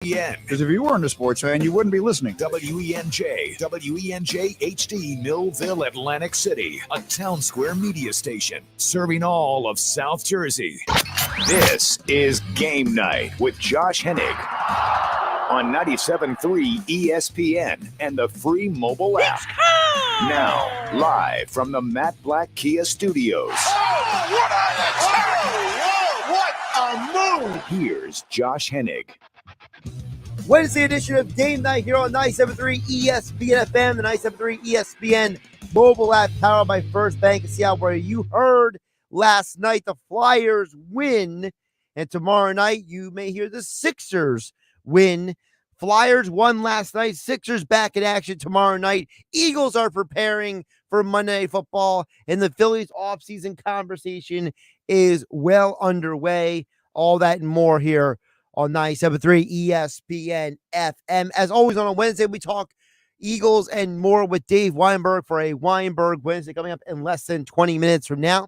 Because if you weren't a sports fan, you wouldn't be listening. WENJ HD, Millville, Atlantic City, a town square media station serving all of South Jersey. This is Game Night with Josh Hennig on 97.3 ESPN and the free mobile app. Now, live from the Matt Black Kia Studios. What a move! Here's Josh Hennig. Wednesday edition of Game Night here on 97.3 ESPN FM, the 97.3 ESPN mobile app powered by First Bank of Seattle, where you heard last night the Flyers win, and tomorrow night you may hear the Sixers win. Flyers won last night, Sixers back in action tomorrow night. Eagles are preparing for Monday Night Football, and the Phillies offseason conversation is well underway. All that and more here on 97.3 ESPN FM. As always on a Wednesday, we talk Eagles and more with Dave Weinberg for a Weinberg Wednesday coming up in less than 20 minutes from now.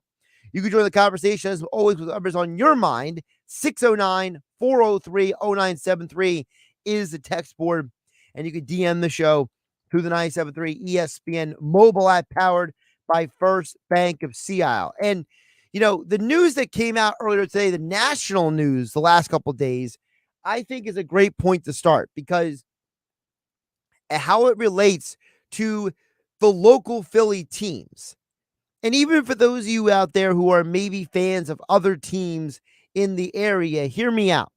You can join the conversation as always with others on your mind. 609-403-0973 is the text board, and you can DM the show through the 97.3 ESPN mobile app powered by First Bank of Seattle. And you know, the news that came out earlier today, the national news the last couple of days, I think is a great point to start because how it relates to the local Philly teams. And even for those of you out there who are maybe fans of other teams in the area, hear me out.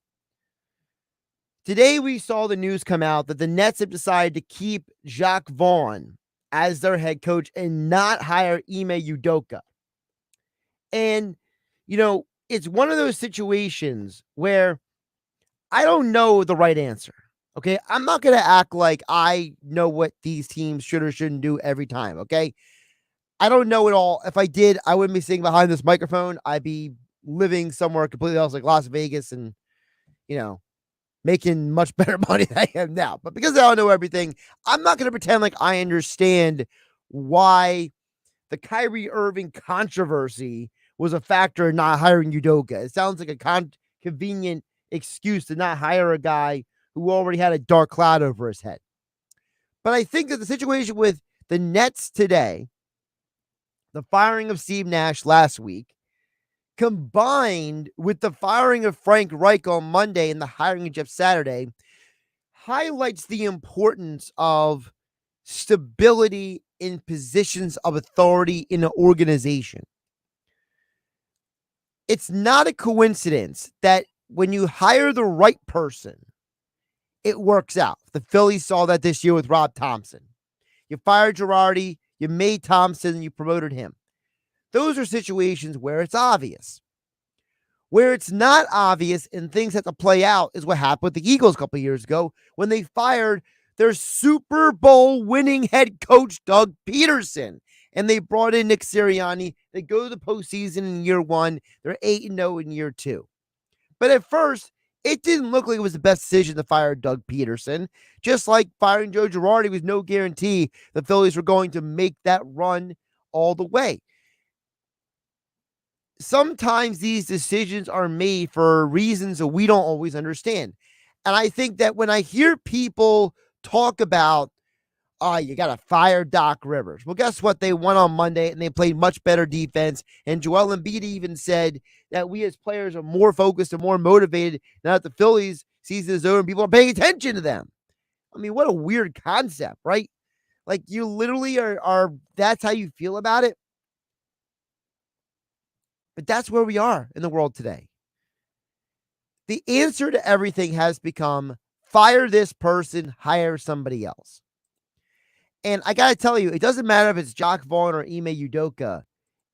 Today we saw the news come out that the Nets have decided to keep Jacques Vaughn as their head coach and not hire Ime Udoka. And, you know, it's one of those situations where I don't know the right answer. Okay. I'm not going to act like I know what these teams should or shouldn't do every time. Okay. I don't know it all. If I did, I wouldn't be sitting behind this microphone. I'd be living somewhere completely else, like Las Vegas, and, you know, making much better money than I am now. But because I don't know everything, I'm not going to pretend like I understand why the Kyrie Irving controversy was a factor in not hiring Udoka. It sounds like a convenient excuse to not hire a guy who already had a dark cloud over his head. But I think that the situation with the Nets today, the firing of Steve Nash last week, combined with the firing of Frank Reich on Monday and the hiring of Jeff Saturday, highlights the importance of stability in positions of authority in an organization. It's not a coincidence that when you hire the right person, it works out. The Phillies saw that this year with Rob Thompson. You fired Girardi, you made Thompson, and you promoted him. Those are situations where it's obvious. Where it's not obvious and things have to play out is what happened with the Eagles a couple of years ago when they fired their Super Bowl winning head coach, Doug Peterson. And they brought in Nick Sirianni. They go to the postseason in year one. They're 8-0 in year two. But at first, it didn't look like it was the best decision to fire Doug Peterson. Just like firing Joe Girardi was no guarantee the Phillies were going to make that run all the way. Sometimes these decisions are made for reasons that we don't always understand. And I think that when I hear people talk about, you got to fire Doc Rivers. Well, guess what? They won on Monday and they played much better defense. And Joel Embiid even said that we as players are more focused and more motivated now that the Phillies season is over and people are paying attention to them. I mean, what a weird concept, right? Like you literally are that's how you feel about it. But that's where we are in the world today. The answer to everything has become fire this person, hire somebody else. And I got to tell you, it doesn't matter if it's Jacques Vaughn or Ime Udoka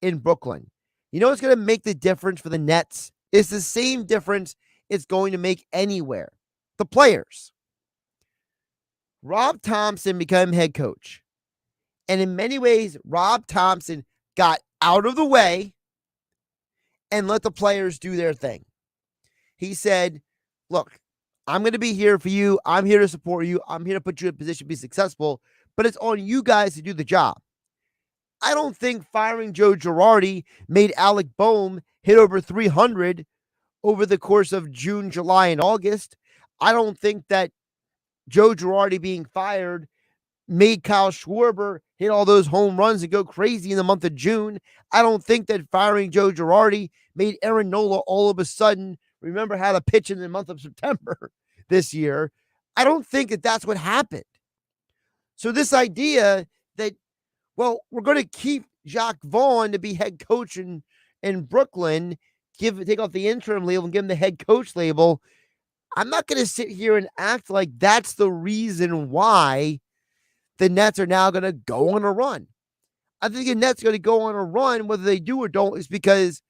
in Brooklyn. You know what's going to make the difference for the Nets? It's the same difference it's going to make anywhere. The players. Rob Thompson became head coach. And in many ways, Rob Thompson got out of the way and let the players do their thing. He said, look, I'm going to be here for you. I'm here to support you. I'm here to put you in a position to be successful. But it's on you guys to do the job. I don't think firing Joe Girardi made Alec Boehm hit over 300 over the course of June, July, and August. I don't think that Joe Girardi being fired made Kyle Schwarber hit all those home runs and go crazy in the month of June. I don't think that firing Joe Girardi made Aaron Nola all of a sudden remember how to pitch in the month of September this year. I don't think that that's what happened. So this idea that, well, we're going to keep Jacques Vaughn to be head coach in Brooklyn, take off the interim label and give him the head coach label. I'm not going to sit here and act like that's the reason why the Nets are now going to go on a run. I think the Nets are going to go on a run, whether they do or don't, is because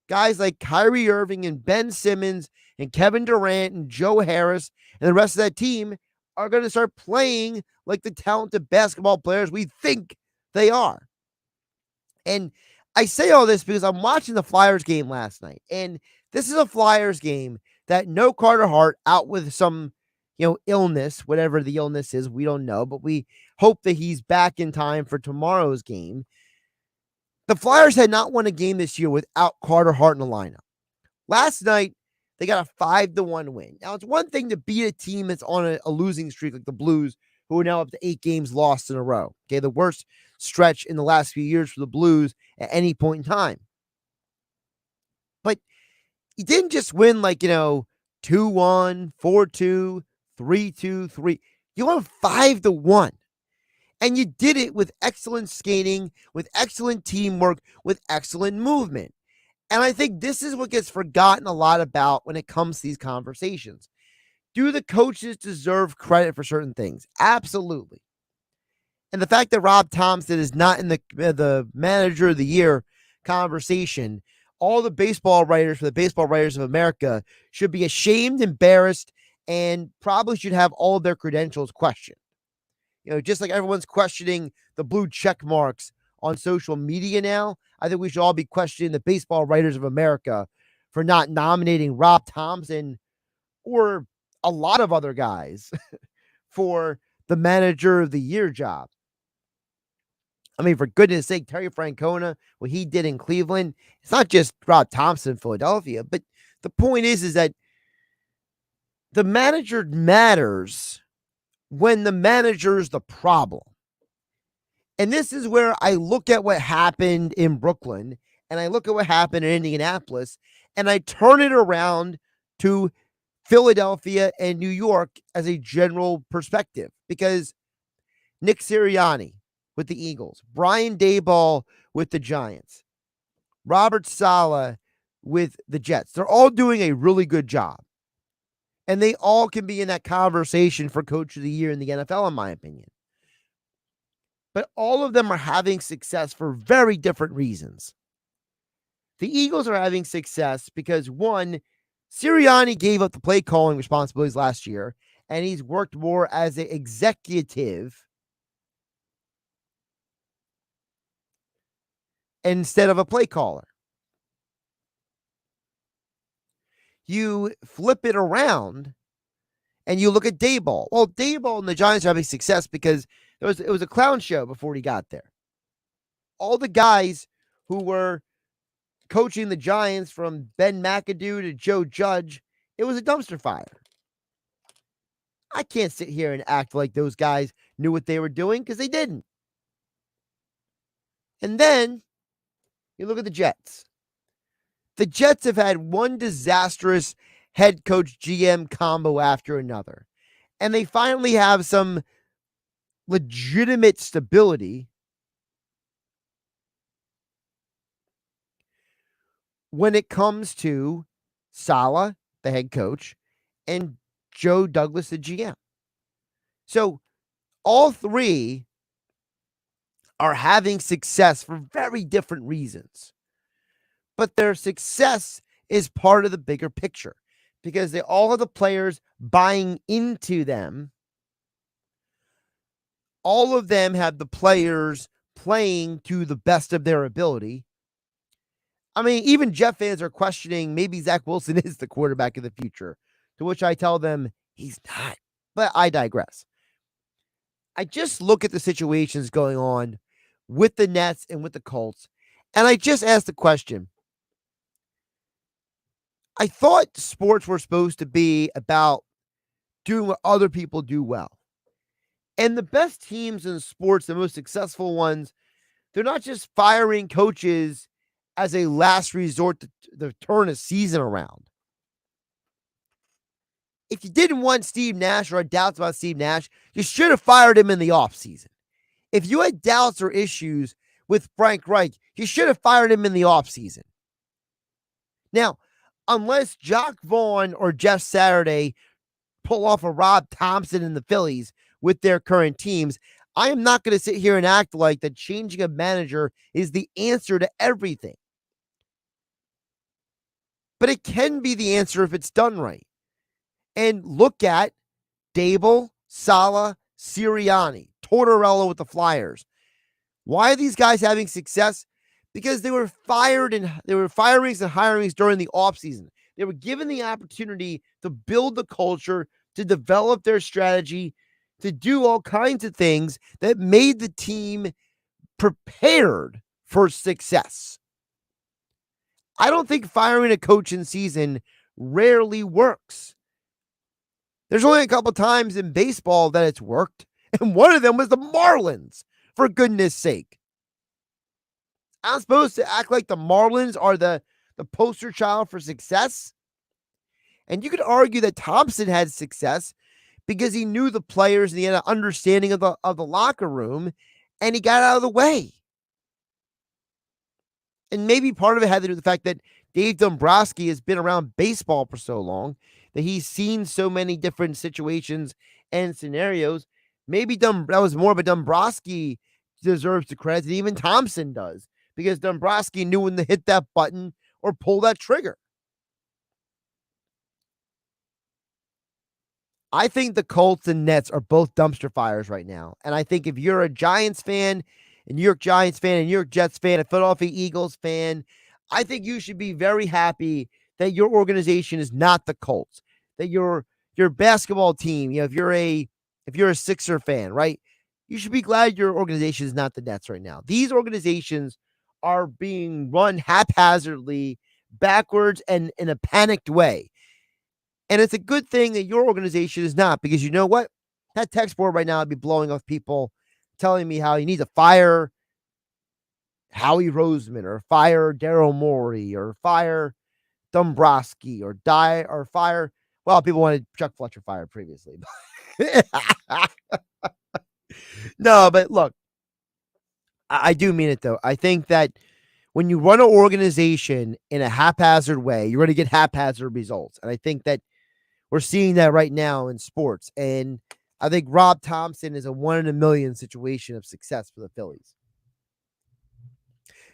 guys like Kyrie Irving and Ben Simmons and Kevin Durant and Joe Harris and the rest of that team are going to start playing like the talented basketball players we think they are. And I say all this because I'm watching the Flyers game last night, and this is a Flyers game that no Carter Hart out with some, illness, whatever the illness is, we don't know, but we hope that he's back in time for tomorrow's game. The Flyers had not won a game this year without Carter Hart in the lineup. Last night, they got a 5-1 win. Now, it's one thing to beat a team that's on a losing streak like the Blues, who are now up to 8 games lost in a row. Okay, the worst stretch in the last few years for the Blues at any point in time. But you didn't just win 2-1, 4-2, 3-2, 3. You won 5-1. And you did it with excellent skating, with excellent teamwork, with excellent movement. And I think this is what gets forgotten a lot about when it comes to these conversations. Do the coaches deserve credit for certain things? Absolutely. And the fact that Rob Thompson is not in the manager of the year conversation, all the baseball writers for the Baseball Writers of America should be ashamed, embarrassed, and probably should have all of their credentials questioned. Just like everyone's questioning the blue check marks on social media now, I think we should all be questioning the Baseball Writers of America for not nominating Rob Thompson or a lot of other guys for the manager of the year job. I mean, for goodness sake, Terry Francona, what he did in Cleveland, it's not just Rob Thompson in Philadelphia, but the point is that the manager matters when the manager's the problem. And this is where I look at what happened in Brooklyn and I look at what happened in Indianapolis and I turn it around to Philadelphia and New York as a general perspective, because Nick Sirianni with the Eagles, Brian Daboll with the Giants, Robert Saleh with the Jets, they're all doing a really good job. And they all can be in that conversation for Coach of the Year in the NFL, in my opinion. But all of them are having success for very different reasons. The Eagles are having success because, one, Sirianni gave up the play calling responsibilities last year, and he's worked more as an executive instead of a play caller. You flip it around and you look at Daboll. Well, Daboll and the Giants are having success because it was a clown show before he got there. All the guys who were coaching the Giants, from Ben McAdoo to Joe Judge, it was a dumpster fire. I can't sit here and act like those guys knew what they were doing, because they didn't. And then you look at the Jets. The Jets have had one disastrous head coach GM combo after another. And they finally have some legitimate stability when it comes to Saleh, the head coach, and Joe Douglas, the GM. So all three are having success for very different reasons. But their success is part of the bigger picture, because they all have the players buying into them. All of them have the players playing to the best of their ability. I mean, even Jet fans are questioning maybe Zach Wilson is the quarterback of the future, to which I tell them he's not. But I digress. I just look at the situations going on with the Nets and with the Colts, and I just ask the question. I thought sports were supposed to be about doing what other people do well. And the best teams in sports, the most successful ones, they're not just firing coaches as a last resort to turn a season around. If you didn't want Steve Nash or had doubts about Steve Nash, you should have fired him in the offseason. If you had doubts or issues with Frank Reich, you should have fired him in the offseason. Now, unless Jock Vaughn or Jeff Saturday pull off a Rob Thompson in the Phillies with their current teams, I am not going to sit here and act like that changing a manager is the answer to everything. But it can be the answer if it's done right. And look at Dable, Sala, Sirianni, Tortorella with the Flyers. Why are these guys having success? Because they were fired and there were firings and hirings during the offseason. They were given the opportunity to build the culture, to develop their strategy, to do all kinds of things that made the team prepared for success. I don't think firing a coach in season rarely works. There's only a couple times in baseball that it's worked, and one of them was the Marlins, for goodness sake. I'm supposed to act like the Marlins are the poster child for success? And you could argue that Thompson had success because he knew the players and he had an understanding of the locker room, and he got out of the way. And maybe part of it had to do with the fact that Dave Dombrowski has been around baseball for so long that he's seen so many different situations and scenarios. Maybe that was more of a Dombrowski deserves the credit than even Thompson does, because Dombrowski knew when to hit that button or pull that trigger. I think the Colts and Nets are both dumpster fires right now. And I think if you're a Giants fan, a New York Giants fan, a New York Jets fan, a Philadelphia Eagles fan, I think you should be very happy that your organization is not the Colts, that your basketball team, if you're a Sixer fan, right? You should be glad your organization is not the Nets right now. These organizations are being run haphazardly, backwards, and in a panicked way. And it's a good thing that your organization is not, because you know what? That text board right now would be blowing off people telling me how you need to fire Howie Roseman or fire Daryl Morey or fire Dombrowski or fire. Well, people wanted Chuck Fletcher fired previously. No, but look, I do mean it though. I think that when you run an organization in a haphazard way, you're going to get haphazard results. And I think that we're seeing that right now in sports. And I think Rob Thompson is a 1 in a million situation of success for the Phillies.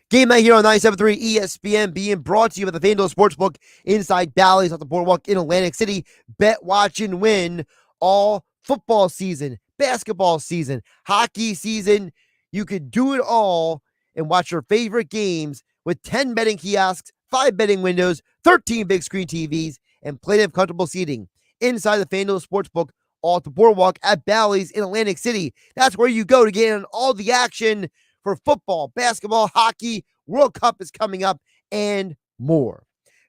Game night here on 97.3 ESPN, being brought to you by the FanDuel Sportsbook inside Bally's off the boardwalk in Atlantic City. Bet, watch, and win all football season, basketball season, hockey season. You could do it all and watch your favorite games with 10 betting kiosks, 5 betting windows, 13 big screen TVs, and plenty of comfortable seating inside the FanDuel Sportsbook off the boardwalk at Bally's in Atlantic City. That's where you go to get in all the action for football, basketball, hockey, World Cup is coming up, and more.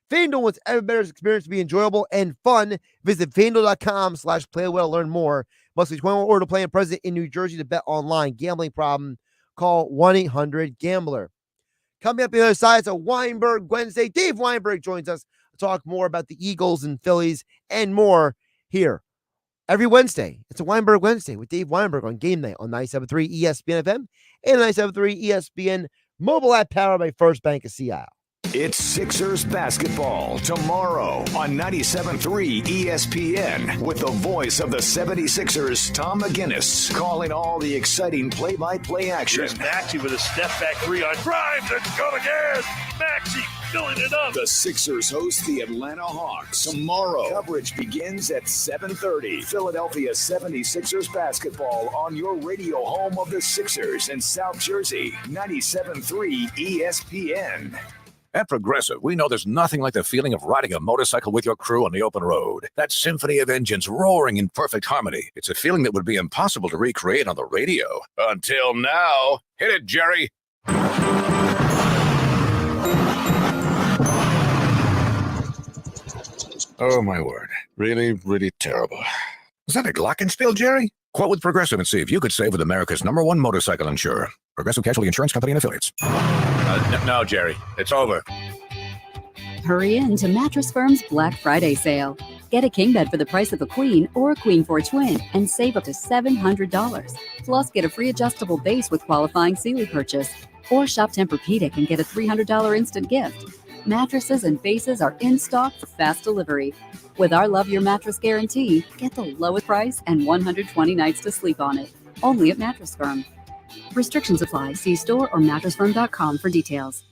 FanDuel wants every bettor's experience to be enjoyable and fun. Visit FanDuel.com/playwell to learn more. Must be 21 or to play and present in New Jersey to bet online. Gambling problem? Call 1-800-GAMBLER. Coming up the other side, it's a Weinberg Wednesday. Dave Weinberg joins us to talk more about the Eagles and Phillies and more here every Wednesday. It's a Weinberg Wednesday with Dave Weinberg on Game Night on 97.3 ESPN FM and 97.3 ESPN mobile app powered by First Bank of Seattle. It's Sixers basketball tomorrow on 97.3 ESPN with the voice of the 76ers, Tom McGinnis, calling all the exciting play-by-play action. Here's Maxey with a step-back three on Grimes and go again. Maxey filling it up. The Sixers host the Atlanta Hawks tomorrow. Coverage begins at 7:30. Philadelphia 76ers basketball on your radio home of the Sixers in South Jersey, 97.3 ESPN. At Progressive, we know there's nothing like the feeling of riding a motorcycle with your crew on the open road. That symphony of engines roaring in perfect harmony. It's a feeling that would be impossible to recreate on the radio. Until now. Hit it, Jerry. Oh, my word. Really, really terrible. Is that a glockenspiel, Jerry? Quote with Progressive and see if you could save with America's #1 motorcycle insurer. Progressive Casualty Insurance Company and Affiliates. No, Jerry. It's over. Hurry in to Mattress Firm's Black Friday sale. Get a king bed for the price of a queen or a queen for a twin and save up to $700. Plus, get a free adjustable base with qualifying Sealy purchase. Or shop Tempur-Pedic and get a $300 instant gift. Mattresses and bases are in stock for fast delivery. With our Love Your Mattress guarantee, get the lowest price and 120 nights to sleep on it. Only at Mattress Firm. Restrictions apply. See store or mattressfirm.com for details.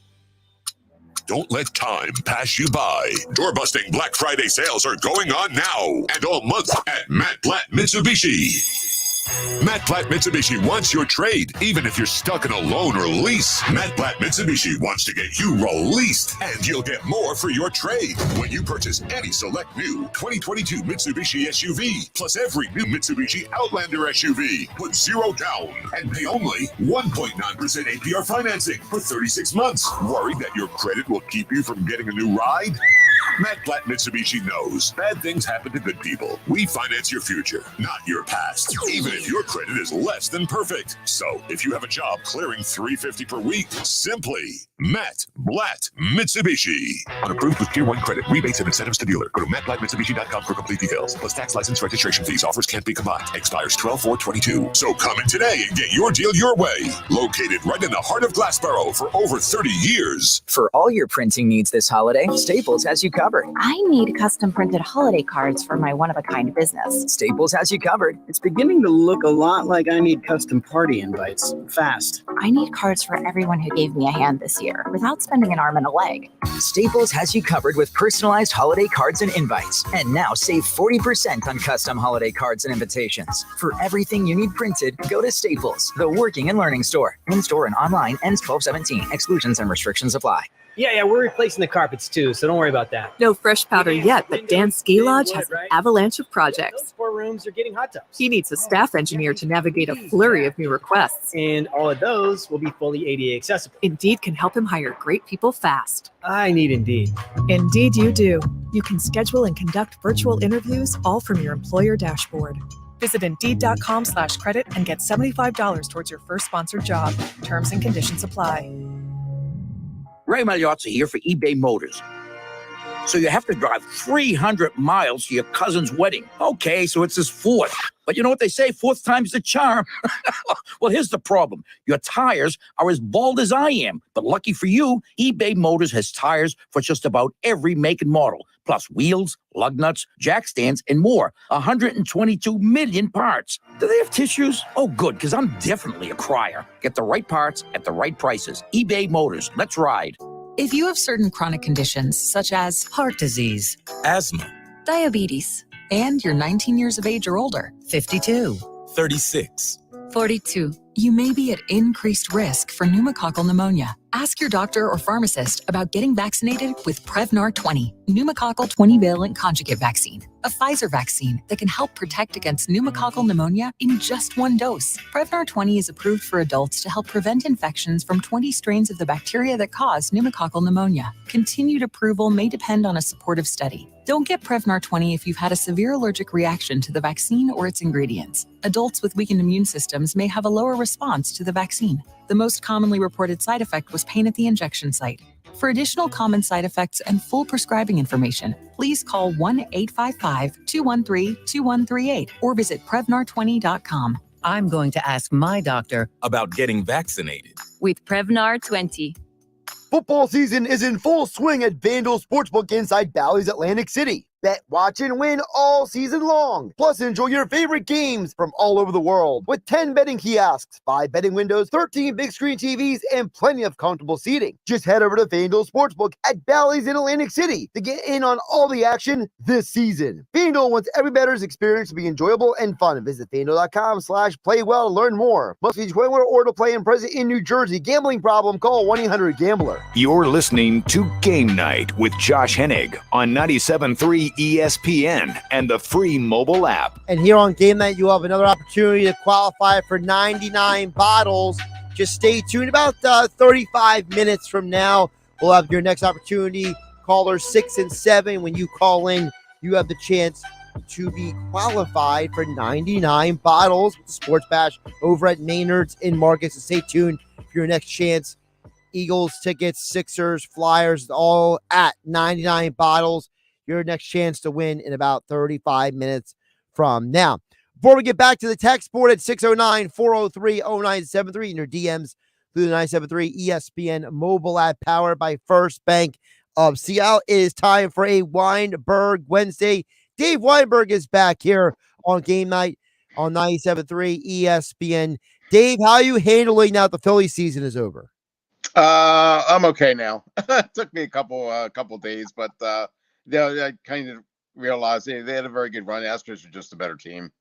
Don't let time pass you by. Door-busting Black Friday sales are going on now and all month at Matt Platt Mitsubishi. Matt Platt Mitsubishi wants your trade, even if you're stuck in a loan or lease. Matt Platt Mitsubishi wants to get you released, and you'll get more for your trade when you purchase any select new 2022 Mitsubishi SUV, plus every new Mitsubishi Outlander SUV. Put zero down and pay only 1.9% APR financing for 36 months. Worried that your credit will keep you from getting a new ride? Matt Platt Mitsubishi knows bad things happen to good people. We finance your future, not your past, even if your credit is less than perfect. So if you have a job clearing $350 per week, simply Matt Platt Mitsubishi. Unapproved with Tier 1 credit. Rebates and incentives to dealer. Go to mattplattmitsubishi.com for complete details. Plus tax, license, registration fees. Offers can't be combined. Expires 12/4/22. So come in today and get your deal your way. Located right in the heart of Glassboro for over 30 years. For all your printing needs this holiday, Staples has you covered. I need custom printed holiday cards for my one-of-a-kind business. Staples has you covered. It's beginning to look a lot like I need custom party invites. Fast. I need cards for everyone who gave me a hand this year without spending an arm and a leg. Staples has you covered with personalized holiday cards and invites. And now save 40% on custom holiday cards and invitations. For everything you need printed, go to Staples, the working and learning store. In-store and online, ends 12/17. Exclusions and restrictions apply. Yeah, we're replacing the carpets too, so don't worry about that. No fresh powder yet, but Dan's Ski Lodge has an avalanche of projects. Those 4 rooms are getting hot tubs. He needs a staff engineer to navigate a flurry of new requests. And all of those will be fully ADA accessible. Indeed can help him hire great people fast. I need Indeed. Indeed you do. You can schedule and conduct virtual interviews all from your employer dashboard. Visit Indeed.com/credit and get $75 towards your first sponsored job. Terms and conditions apply. Ray Magliozzi here for eBay Motors. So you have to drive 300 miles to your cousin's wedding. Okay, so it's his fourth. But you know what they say, fourth time's the charm. Well, here's the problem. Your tires are as bald as I am. But lucky for you, eBay Motors has tires for just about every make and model. Plus wheels, lug nuts, jack stands, and more. 122 million parts. Do they have tissues? Oh, good, because I'm definitely a crier. Get the right parts at the right prices. eBay Motors. Let's ride. If you have certain chronic conditions, such as heart disease, asthma, diabetes, and you're 19 years of age or older, 52, 36, 42, you may be at increased risk for pneumococcal pneumonia. Ask your doctor or pharmacist about getting vaccinated with Prevnar 20, pneumococcal 20-valent conjugate vaccine, a Pfizer vaccine that can help protect against pneumococcal pneumonia in just 1 dose. Prevnar 20 is approved for adults to help prevent infections from 20 strains of the bacteria that cause pneumococcal pneumonia. Continued approval may depend on a supportive study. Don't get Prevnar 20 if you've had a severe allergic reaction to the vaccine or its ingredients. Adults with weakened immune systems may have a lower response to the vaccine. The most commonly reported side effect was pain at the injection site. For additional common side effects and full prescribing information, please call 1-855-213-2138 or visit Prevnar20.com. I'm going to ask my doctor about getting vaccinated with Prevnar 20. Football season is in full swing at Vandal Sportsbook inside Bally's Atlantic City. Bet, watch, and win all season long. Plus, enjoy your favorite games from all over the world with 10 betting kiosks, 5 betting windows, 13 big screen TVs, and plenty of comfortable seating. Just head over to Vandal Sportsbook at Bally's in Atlantic City to get in on all the action this season. Vandal wants every bettor's experience to be enjoyable and fun. Visit vandal.com/playwell to learn more. Must be 21 or to play and present in New Jersey. Gambling problem? Call 1-800-GAMBLER. You're listening to Game Night with Josh Hennig on 97.3 ESPN and the free mobile app. And here on Game Night, you have another opportunity to qualify for 99 bottles. Just stay tuned. About 35 minutes from now, we'll have your next opportunity. Callers 6 and 7. When you call in, you have the chance to be qualified for 99 bottles with the Sports Bash over at Maynard's in Marcus. So stay tuned for your next chance. Eagles tickets, Sixers, Flyers, all at 99 bottles. Your next chance to win in about 35 minutes from now. Before we get back to the text board at 609-403-0973 in your DMs through the 973 ESPN mobile app powered by First Bank of Seattle, it is time for a Weinberg Wednesday. Dave Weinberg is back here on Game Night on 97.3 ESPN. Dave, how are you handling now that the Philly season is over? I'm okay now. It took me a couple days, but I kind of realized they had a very good run. Astros are just a better team.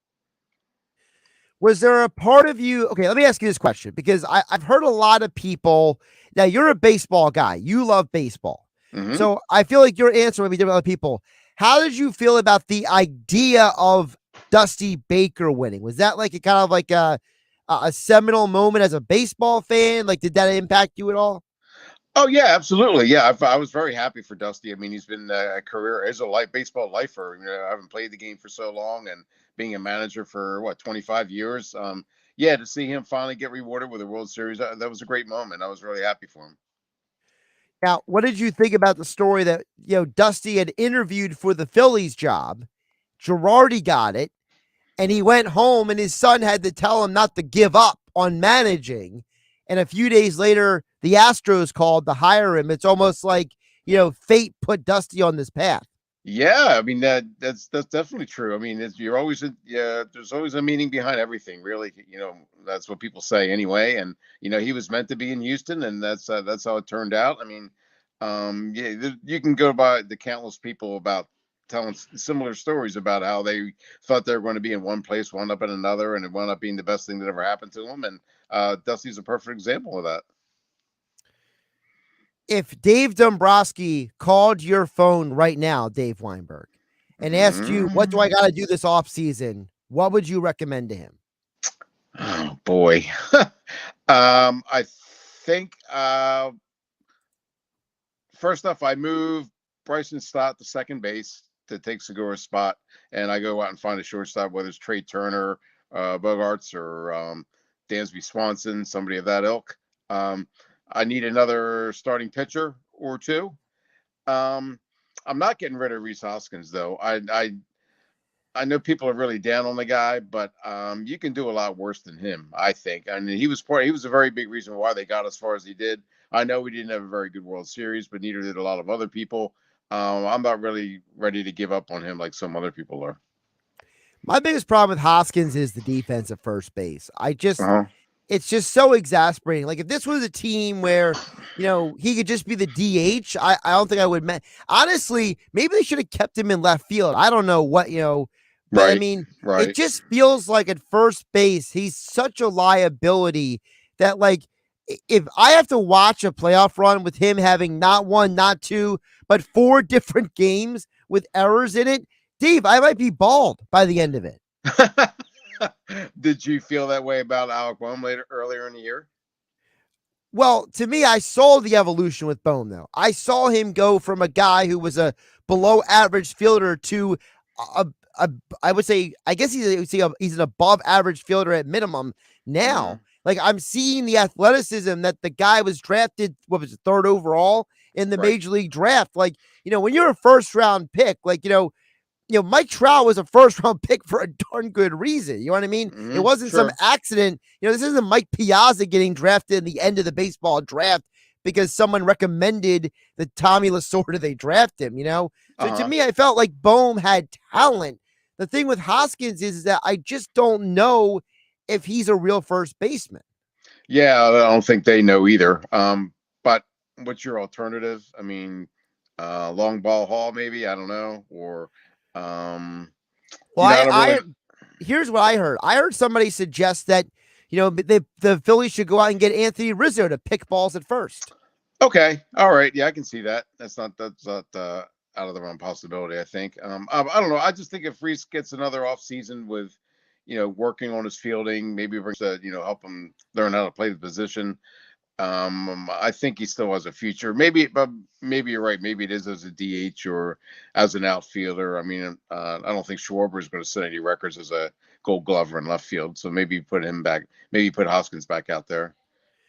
Was there a part of you? Okay, let me ask you this question because I've heard a lot of people. Now, you're a baseball guy. You love baseball. Mm-hmm. So I feel like your answer would be different with other people. How did you feel about the idea of Dusty Baker winning? Was that like a kind of like a seminal moment as a baseball fan? Like, did that impact you at all? Oh yeah, absolutely. Yeah, I was very happy for Dusty. I mean, he's been a career as a baseball lifer. You know, I haven't played the game for so long, and being a manager for 25 years. Yeah, to see him finally get rewarded with a World Series, that was a great moment. I was really happy for him. Now, what did you think about the story that, Dusty had interviewed for the Phillies job? Girardi got it, and he went home, and his son had to tell him not to give up on managing. And a few days later, the Astros called to hire him. It's almost like, fate put Dusty on this path. Yeah, I mean that's definitely true. I mean, there's always a meaning behind everything, really. That's what people say anyway. And he was meant to be in Houston, and that's how it turned out. I mean, you can go by the countless people about telling similar stories about how they thought they were going to be in one place, wound up in another, and it wound up being the best thing that ever happened to them. And Dusty's a perfect example of that. If Dave Dombrowski called your phone right now, Dave Weinberg, and asked you, what do I got to do this offseason, what would you recommend to him? Oh, boy. I think first off, I move Bryson Stott to second base to take Segura's spot, and I go out and find a shortstop, whether it's Trey Turner, Bogarts, or Dansby Swanson, somebody of that ilk. I need another starting pitcher or two. I'm not getting rid of Rhys Hoskins, though. I know people are really down on the guy, but you can do a lot worse than him, I think. I mean, he was a very big reason why they got as far as he did. I know we didn't have a very good World Series, but neither did a lot of other people. I'm not really ready to give up on him like some other people are. My biggest problem with Hoskins is the defense at first base. It's just so exasperating. Like, if this was a team where, he could just be the DH, I don't think I would. Honestly, maybe they should have kept him in left field. I don't know what, but right, I mean, right. It just feels like at first base, he's such a liability that, like, if I have to watch a playoff run with him having not one, not two, but 4 different games with errors in it, Dave, I might be bald by the end of it. Did you feel that way about Alec Bohm earlier in the year? Well, to me, I saw the evolution with Bohm, though. I saw him go from a guy who was a below average fielder to I would say, I guess he's an above average fielder at minimum now. Like, I'm seeing the athleticism that the guy was drafted, what was it, 3rd overall in the Major League draft. Like, when you're a first round pick, like, Mike Trout was a first round pick for a darn good reason. You know what I mean? It wasn't some accident. This isn't Mike Piazza getting drafted in the end of the baseball draft because someone recommended that Tommy Lasorda they draft him, So to me, I felt like Bohm had talent. The thing with Hoskins is that I just don't know if he's a real first baseman. Yeah, I don't think they know either. But what's your alternative? I mean, long ball Hall, maybe, I don't know, or here's what I heard. I heard somebody suggest that the Phillies should go out and get Anthony Rizzo to pick balls at first. Okay, all right, yeah, I can see that. That's not out of the realm possibility. I think. I don't know. I just think if Rhys gets another off season with, working on his fielding, maybe help him learn how to play the position. I think he still has a future. Maybe, but maybe you're right. Maybe it is as a DH or as an outfielder. I mean, I don't think Schwarber is going to set any records as a Gold Glover in left field. So maybe put him back. Maybe put Hoskins back out there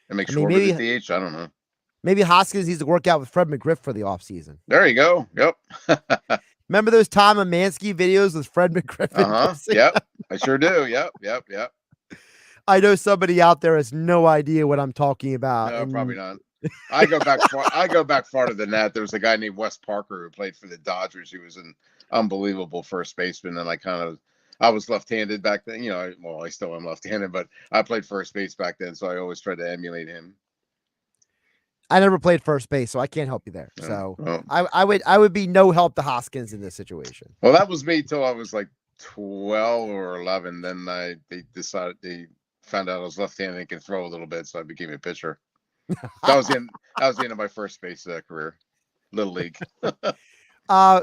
and make I mean, Schwarber maybe the DH. I don't know. maybe Hoskins needs to work out with Fred McGriff for the offseason. There you go. Yep. Remember those Tom Amansky videos with Fred McGriff? Yep. I sure do. Yep. I know somebody out there has no idea what I'm talking about. No, and probably not. I go back far. I go back farther than that. There was a guy named Wes Parker who played for the Dodgers. He was an unbelievable first baseman, and I was left-handed back then. You know, well, I still am left-handed, but I played first base back then, so I always tried to emulate him. I never played first base, so I can't help you there. So I would be no help to Hoskins in this situation. Well, that was me till I was like 12 or 11. Then they found out I was left-handed and can throw a little bit, so I became a pitcher. That was the end of my first base career, Little League.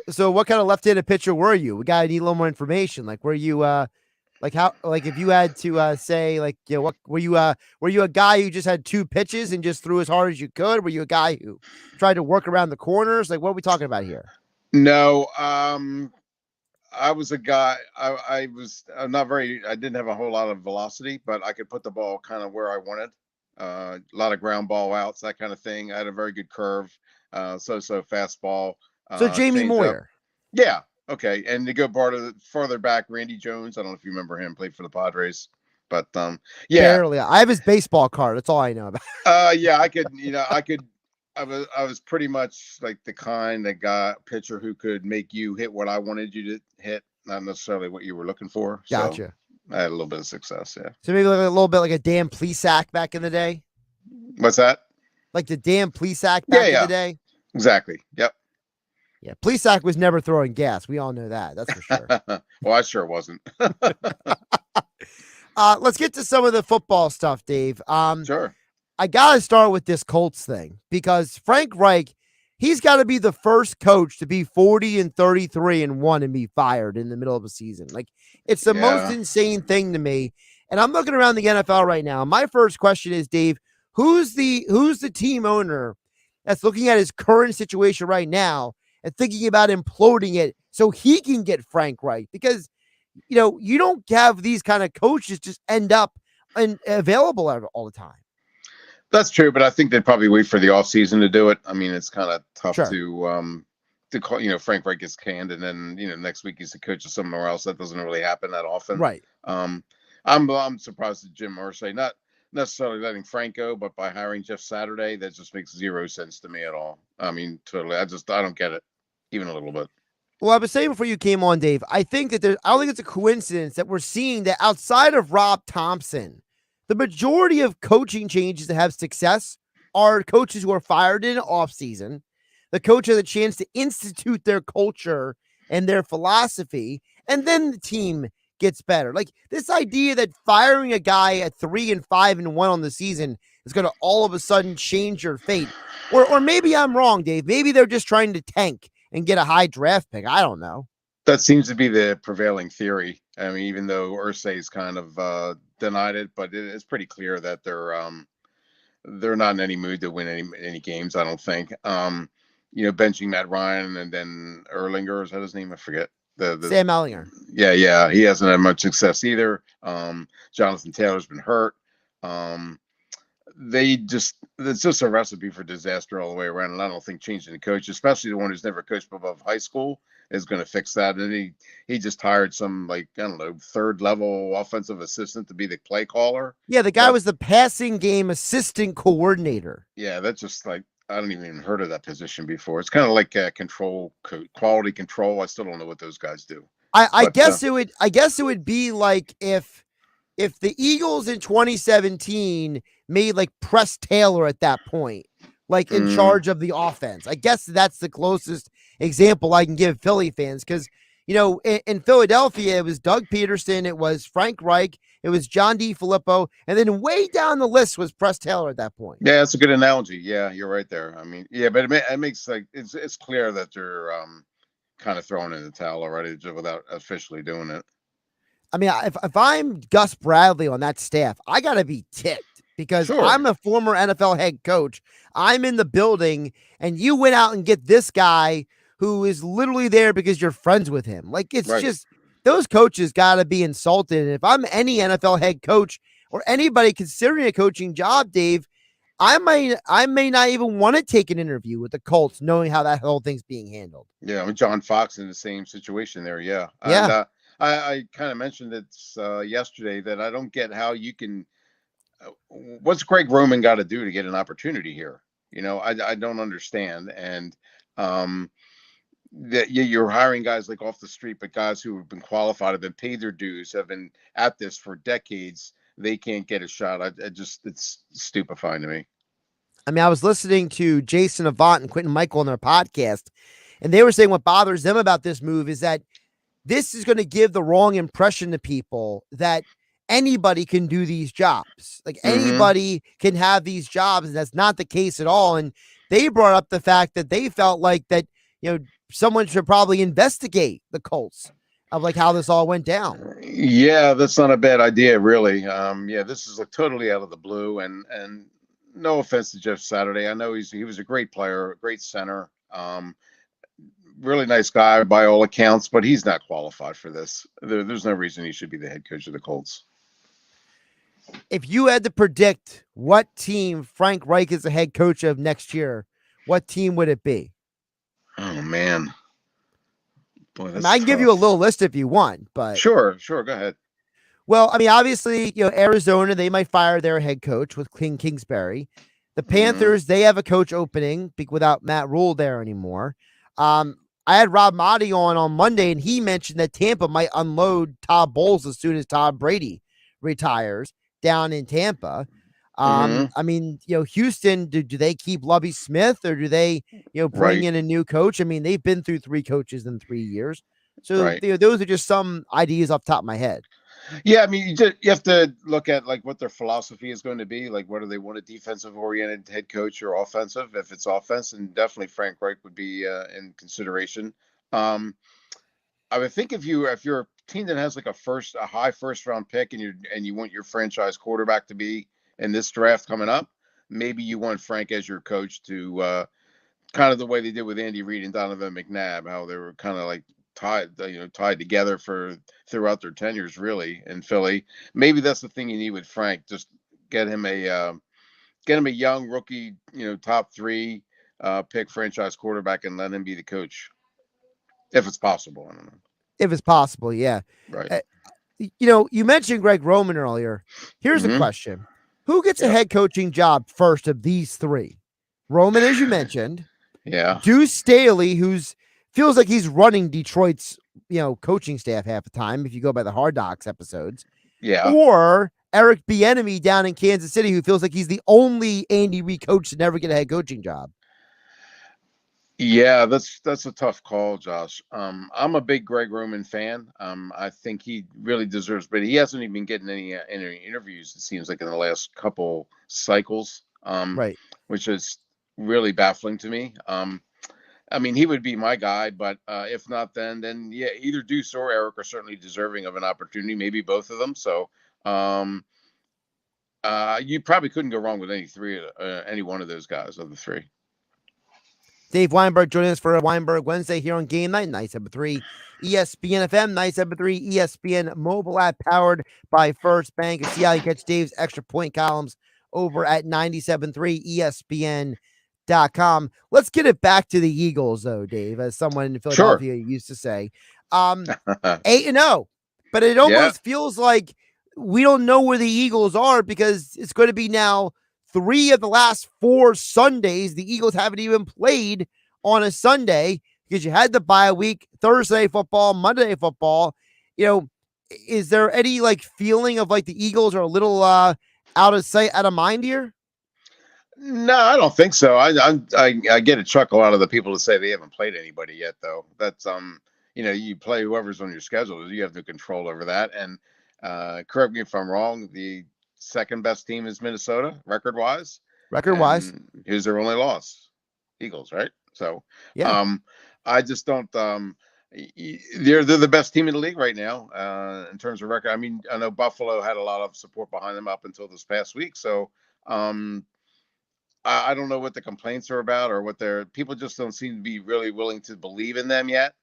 So what kind of left-handed pitcher were you? We gotta need a little more information. Like, were you if you had to say, like, you know, what were you a guy who just had two pitches and just threw as hard as you could? Were you a guy who tried to work around the corners? Like, what are we talking about here? No, I was a guy. I didn't have a whole lot of velocity, but I could put the ball kind of where I wanted. A lot of ground ball outs, that kind of thing. I had a very good curve, so fastball. So Jamie Moyer. Yeah. Okay. And to go farther back, Randy Jones. I don't know if you remember him. Played for the Padres, but yeah. Barely. I have his baseball card. That's all I know about. Yeah. I was pretty much like the kind of pitcher who could make you hit what I wanted you to hit, not necessarily what you were looking for. Gotcha. So I had a little bit of success. Yeah. So maybe like a little bit like a Dan Plesac back in the day. What's that? Like the Dan Plesac back in the day. Exactly. Yep. Yeah. Plesac was never throwing gas. We all know that. That's for sure. Well, I sure wasn't. Let's get to some of the football stuff, Dave. Sure. I got to start with this Colts thing because Frank Reich, he's got to be the first coach to be 40-33-1 and be fired in the middle of a season. Like, it's the most insane thing to me. And I'm looking around the NFL right now. My first question is, Dave, who's the team owner that's looking at his current situation right now and thinking about imploding it so he can get Frank Reich? Because, you know, you don't have these kind of coaches just end up available all the time. That's true, but I think they'd probably wait for the offseason to do it. I mean, it's kind of tough to call, you know, Frank Reich gets canned and then, you know, next week he's the coach of somewhere else. That doesn't really happen that often. Right. I'm surprised at Jim Irsay, not necessarily letting Frank go, but by hiring Jeff Saturday, that just makes zero sense to me at all. I mean, totally. I don't get it, even a little bit. Well, I was saying before you came on, Dave, I don't think it's a coincidence that we're seeing that outside of Rob Thompson, the majority of coaching changes that have success are coaches who are fired in offseason. The coach has a chance to institute their culture and their philosophy, and then the team gets better. Like, this idea that firing a guy at 3-5-1 on the season is going to all of a sudden change your fate. Or maybe I'm wrong, Dave. Maybe they're just trying to tank and get a high draft pick. I don't know. That seems to be the prevailing theory. I mean, even though Irsay's kind of denied it, but it's pretty clear that they're not in any mood to win any games, I don't think. You know, benching Matt Ryan and then Erlinger, is that his name? I forget. Sam Ellinger. Yeah. He hasn't had much success either. Jonathan Taylor's been hurt. It's just a recipe for disaster all the way around. And I don't think changing the coach, especially the one who's never coached above high school, is going to fix that. And he just hired some, like, I don't know, third level offensive assistant to be the play caller. Yeah. The guy was the passing game assistant coordinator. Yeah. That's just like, I don't even heard of that position before. It's kind of like quality control. I still don't know what those guys do. I guess it would be like if the Eagles in 2017 made like Press Taylor at that point, like in charge of the offense. I guess that's the closest example I can give Philly fans. Cause you know, in Philadelphia, it was Doug Peterson. It was Frank Reich. It was John DeFilippo. And then way down the list was Press Taylor at that point. Yeah, that's a good analogy. Yeah, you're right there. I mean, yeah, but it makes like, it's clear that they're kind of throwing in the towel already just without officially doing it. I mean, if I'm Gus Bradley on that staff, I got to be ticked because Sure. I'm a former NFL head coach. I'm in the building, and you went out and get this guy who is literally there because you're friends with him. Like, it's Right. just those coaches got to be insulted. And if I'm any NFL head coach or anybody considering a coaching job, Dave, I may not even want to take an interview with the Colts, knowing how that whole thing's being handled. Yeah, I mean, John Fox in the same situation there. Yeah. Yeah. And I kind of mentioned it yesterday that I don't get how you can. What's Greg Roman got to do to get an opportunity here? I don't understand. And that you're hiring guys like off the street, but guys who have been qualified, have been paid their dues, have been at this for decades. They can't get a shot. It's stupefying to me. I mean, I was listening to Jason Avant and Quentin Michael on their podcast, and they were saying what bothers them about this move is that this is going to give the wrong impression to people that anybody can do these jobs. Like anybody can have these jobs, and that's not the case at all. And they brought up the fact that they felt like that, someone should probably investigate the Colts of like how this all went down. Yeah, that's not a bad idea, really. Yeah, this is like totally out of the blue, and no offense to Jeff Saturday. I know he was a great player, a great center, really nice guy by all accounts, but he's not qualified for this. There's no reason he should be the head coach of the Colts. If you had to predict what team Frank Reich is the head coach of next year, what team would it be? Oh man, boy, I can give you a little list if you want, but sure, go ahead. Well, I mean, obviously, Arizona, they might fire their head coach with Kingsbury. The Panthers, they have a coach opening without Matt Rule there anymore. I had Rob Motti on Monday, and he mentioned that Tampa might unload Todd Bowles as soon as Todd Brady retires down in Tampa. I mean, Houston, do they keep Lovie Smith, or do they, bring in a new coach? I mean, they've been through 3 coaches in 3 years. So those are just some ideas off the top of my head. Yeah, I mean, you have to look at like what their philosophy is going to be. Like, whether they want a defensive-oriented head coach or offensive. If it's offense, and definitely Frank Reich would be in consideration. I would think if you're a team that has like a high first-round pick, and you want your franchise quarterback to be in this draft coming up, maybe you want Frank as your coach to kind of the way they did with Andy Reid and Donovan McNabb, how they were kind of like tied together throughout their tenures, really, in Philly. Maybe that's the thing you need with Frank. Just get him a young rookie, top 3 pick franchise quarterback, and let him be the coach, if it's possible. I don't know. If it's possible, yeah. Right. You mentioned Greg Roman earlier. Here's a question: who gets a head coaching job first of these 3? Roman, as you mentioned. Yeah. Deuce Staley, who's feels like he's running Detroit's, coaching staff half the time, if you go by the Hard Knocks episodes. Yeah. Or Eric Bieniemy down in Kansas City, who feels like he's the only Andy Reid coach to never get a head coaching job. Yeah, that's a tough call, Josh. I'm a big Greg Roman fan. I think he really deserves, but he hasn't even been getting any interviews, it seems like, in the last couple cycles. Right. Which is really baffling to me. I mean, he would be my guy, but if not, then yeah, either Deuce or Eric are certainly deserving of an opportunity, maybe both of them. So you probably couldn't go wrong with any one of those guys of the 3. Dave Weinberg joining us for a Weinberg Wednesday here on Game Night, 97.3 ESPN FM, 97.3 ESPN mobile app, powered by First Bank. See how you catch Dave's extra point columns over at 97.3 ESPN.com. Let's get it back to the Eagles, though, Dave, as someone in Philadelphia used to say. 8-0, but it almost feels like we don't know where the Eagles are, because it's going to be now 3 of the last 4 Sundays. The Eagles haven't even played on a Sunday because you had the bye week, Thursday football, Monday football. Is there any feeling of the Eagles are a little out of sight, out of mind here? No, I don't think so. I get a chuckle out of the people that say they haven't played anybody yet, though. That's you play whoever's on your schedule. You have no control over that. And correct me if I'm wrong, the second best team is Minnesota, record-wise. Who's their only loss? Eagles, right? So yeah. I just don't. They're the best team in the league right now in terms of record. I mean, I know Buffalo had a lot of support behind them up until this past week, so Um, I don't know what the complaints are about, or what people just don't seem to be really willing to believe in them yet.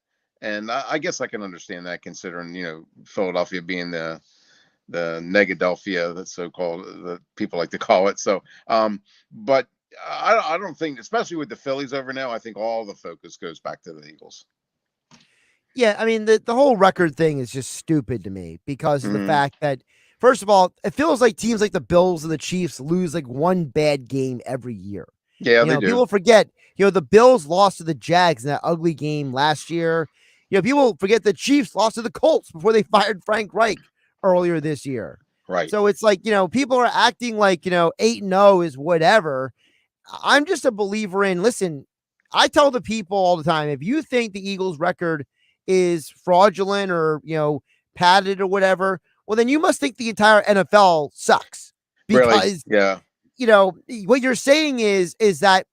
And I guess I can understand that, considering, Philadelphia being the Negadelphia, that's so-called, that people like to call it. So, but I don't think, especially with the Phillies over now, I think all the focus goes back to the Eagles. Yeah, I mean, the whole record thing is just stupid to me because of the Mhm. fact that, first of all, it feels like teams like the Bills and the Chiefs lose like one bad game every year. Yeah, they do. People forget, the Bills lost to the Jags in that ugly game last year. People forget the Chiefs lost to the Colts before they fired Frank Reich earlier this year. Right. So it's like, people are acting like, 8-0 is whatever. I'm just a believer in, listen, I tell the people all the time, if you think the Eagles record is fraudulent or, padded or whatever, well, then you must think the entire NFL sucks. Because, Really? Yeah. What you're saying is that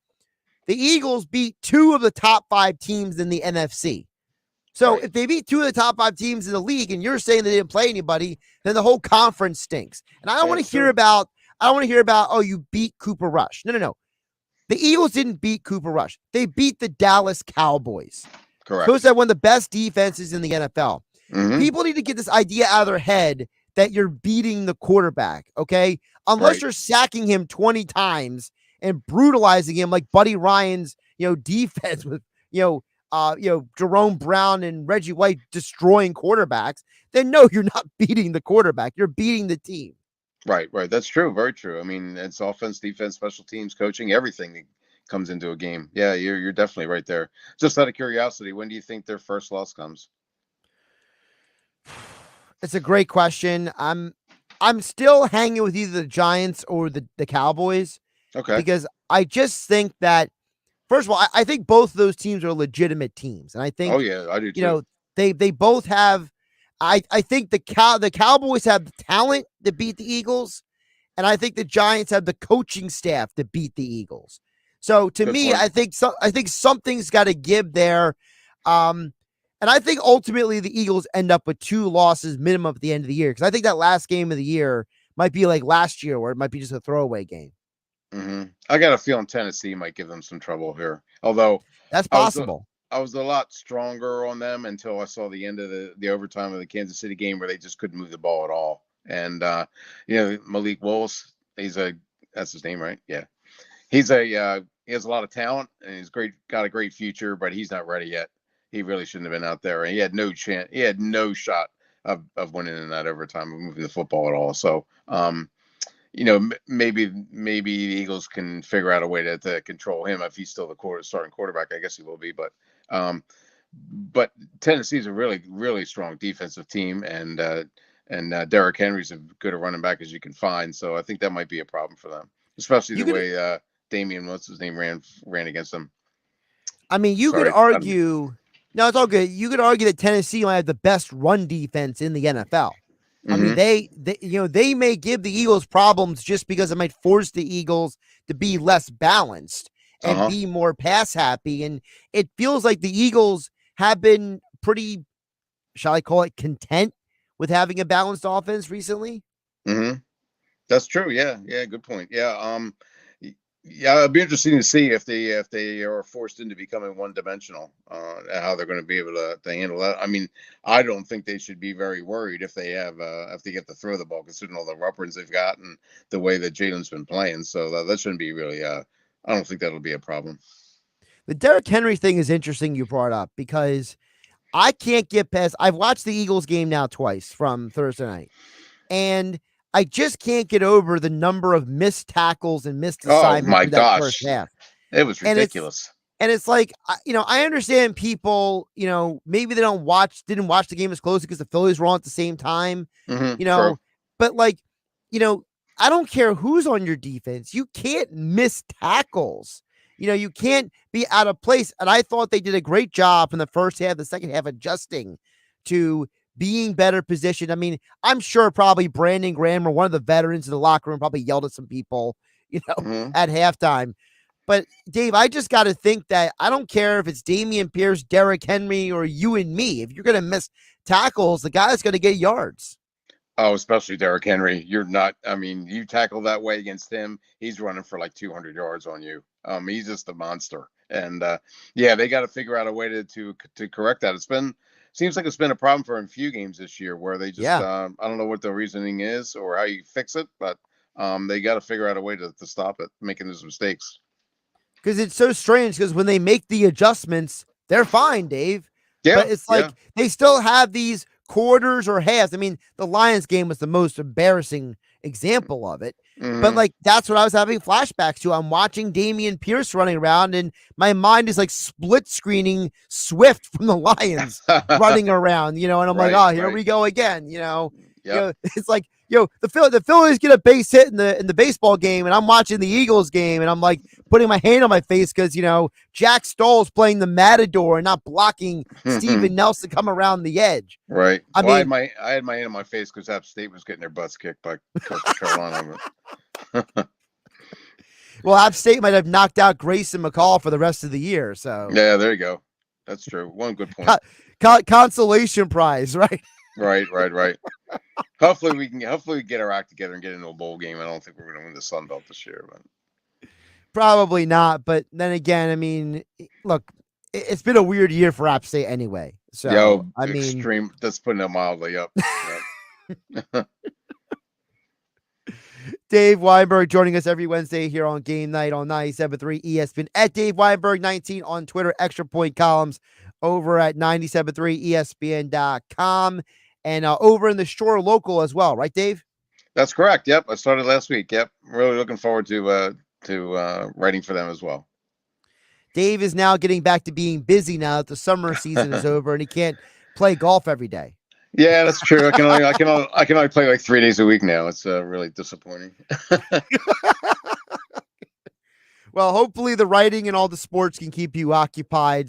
the Eagles beat 2 of the top 5 teams in the NFC. So if they beat 2 of the top 5 teams in the league and you're saying they didn't play anybody, then the whole conference stinks. And I don't want to hear about, oh, you beat Cooper Rush. No. The Eagles didn't beat Cooper Rush. They beat the Dallas Cowboys. Correct. Those are one of the best defenses in the NFL. Mhm. People need to get this idea out of their head that you're beating the quarterback, okay? Unless Right. you're sacking him 20 times and brutalizing him like Buddy Ryan's, defense with, Jerome Brown and Reggie White destroying quarterbacks, then no, you're not beating the quarterback. You're beating the team. Right. That's true. Very true. I mean, it's offense, defense, special teams, coaching, everything that comes into a game. Yeah, you're definitely right there. Just out of curiosity, when do you think their first loss comes? It's a great question. I'm still hanging with either the Giants or the Cowboys. Okay. Because I just think that, first of all, I think both of those teams are legitimate teams. And I think, Oh yeah, I do too. they both have, I think the Cowboys have the talent to beat the Eagles. And I think the Giants have the coaching staff to beat the Eagles. So to Good me, point. I think something's got to give there. And I think ultimately the Eagles end up with 2 losses minimum at the end of the year. Because I think that last game of the year might be like last year, where it might be just a throwaway game. I got a feeling Tennessee might give them some trouble here. Although that's possible. I was a lot stronger on them until I saw the end of the overtime of the Kansas City game, where they just couldn't move the ball at all. And Malik Willis, that's his name, right? Yeah. He has a lot of talent, and got a great future, but he's not ready yet. He really shouldn't have been out there, and he had no chance. He had no shot of winning in that overtime, of moving the football at all. So, maybe the Eagles can figure out a way to control him if he's still the starting quarterback. I guess he will be, but Tennessee's a really, really strong defensive team, and Derrick Henry's as good a running back as you can find. So I think that might be a problem for them, especially the way Damian, what's his name, ran against them. I mean, you could argue. No, it's all good. You could argue that Tennessee might have the best run defense in the NFL. I mean, they may give the Eagles problems just because it might force the Eagles to be less balanced and be more pass happy. And it feels like the Eagles have been pretty, shall I call it, content with having a balanced offense recently. That's true. Yeah. Good point. Yeah. Yeah, it'd be interesting to see if they are forced into becoming one-dimensional, how they're going to be able to handle that. I mean, I don't think they should be very worried if they get to throw the ball, considering all the weapons they've got and the way that Jalen's been playing. So that shouldn't be really. I don't think that'll be a problem. The Derrick Henry thing is interesting you brought up, because I can't get past. I've watched the Eagles game now twice from Thursday night, and I just can't get over the number of missed tackles and missed assignments. Oh my in that gosh, first half. It was ridiculous. And it's like, I understand people, maybe they didn't watch the game as closely because the Phillies were on at the same time, True. but like, I don't care who's on your defense. You can't miss tackles. You can't be out of place. And I thought they did a great job in the first half, the second half, adjusting to being better positioned. I mean, I'm sure probably Brandon Graham, or one of the veterans in the locker room, probably yelled at some people, at halftime. But Dave, I just got to think that I don't care if it's Dameon Pierce, Derrick Henry, or you and me. If you're going to miss tackles, the guy's going to get yards. Oh, especially Derrick Henry. You're not. I mean, you tackle that way against him, he's running for like 200 yards on you. He's just a monster. And yeah, they got to figure out a way to correct that. Seems like it's been a problem for a few games this year where they just I don't know what the reasoning is or how you fix it, but they got to figure out a way to stop it making those mistakes. Because it's so strange. Because when they make the adjustments, they're fine, Dave. Yeah, but it's like they still have these quarters or halves. I mean, the Lions game was the most embarrassing example of it. But like that's what I was having flashbacks to. I'm watching Dameon Pierce running around, and my mind is like split screening Swift from the Lions running around, and I'm like, oh, here we go again, it's like, the Phillies get a base hit in the baseball game, and I'm watching the Eagles game, and I'm like putting my hand on my face because Jack Stoll's playing the Matador and not blocking Steven Nelson come around the edge. Right. I had my hand on my face because App State was getting their butts kicked by Coastal Carolina. Well, App State might have knocked out Grayson McCall for the rest of the year. So yeah, there you go. That's true. One good point. Consolation prize, right? Right. Hopefully we get our act together and get into a bowl game. I don't think we're going to win the Sun Belt this year, but probably not. But then again, I mean, look, it's been a weird year for App State anyway. So extreme. That's putting it mildly up. Dave Weinberg joining us every Wednesday here on Game Night on 97.3 ESPN at Dave Weinberg 19 on Twitter. Extra Point columns over at 97.3ESPN.com and over in the Shore Local as well, right, Dave? That's correct. Yep, I started last week. Yep, really looking forward to writing for them as well. Dave is now getting back to being busy now that the summer season is over and he can't play golf every day. Yeah, that's true. I can only play like 3 days a week now. It's really disappointing. Well, hopefully the writing and all the sports can keep you occupied,